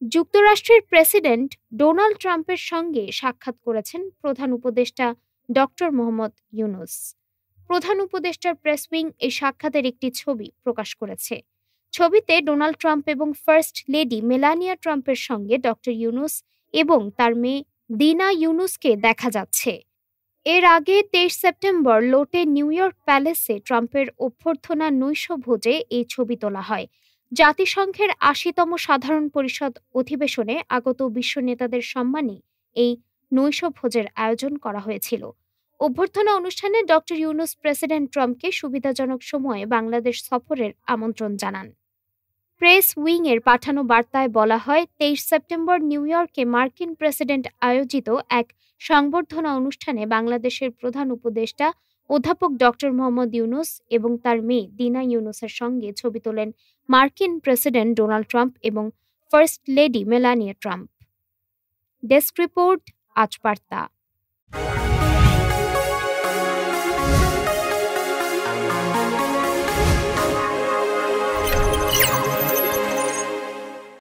যুক্তরাষ্ট্রের president Donald ট্রাম্পের সঙ্গে সাক্ষাৎ করেছেন প্রধান উপদেষ্টা ডক্টর মোহাম্মদ ইউনূস। প্রধান উপদেষ্টার প্রেস উইং এই সাক্ষাতের একটি ছবি প্রকাশ করেছে। ছবিতে ডোনাল্ড ট্রাম্প এবং ফার্স্ট লেডি মেলানিয়া ট্রাম্পের সঙ্গে ডক্টর ইউনূস এবং তার মেয়ে দিনা ইউনূসকে দেখা যাচ্ছে। এর আগে ২৩ সেপ্টেম্বর লোটে নিউ ইয়র্ক প্যালেসে ট্রাম্পের অভ্যর্থনা নৈশভোজে এই ছবি তোলা হয়। জাতিসংঘের ৮০তম সাধারণ পরিষদ অধিবেশনে আগত বিশ্ব নেতাদের সম্মানে এই নৈশভোজের আয়োজন করা হয়েছিল। অভ্যর্থনা অনুষ্ঠানে ডক্টর ইউনূস প্রেসিডেন্ট ট্রাম্পকে সুবিধাজনক সময়ে বাংলাদেশ সফরের আমন্ত্রণ জানান। প্রেস উইংয়ের পাঠানো বার্তায় বলা হয়, ২৩ সেপ্টেম্বর নিউ ইয়র্কে মার্কিন প্রেসিডেন্ট আয়োজিত এক সংবর্ধনা অনুষ্ঠানে বাংলাদেশের প্রধান উপদেষ্টা অধ্যাপক ডক্টর মোহাম্মদ ইউনূস এবং তার মেয়ে দিনা ইউনূসের সঙ্গে ছবি তোলেন মার্কিন প্রেসিডেন্ট ডোনাল্ড ট্রাম্প এবং first lady Melania Trump. Desk report, আজ বার্তা।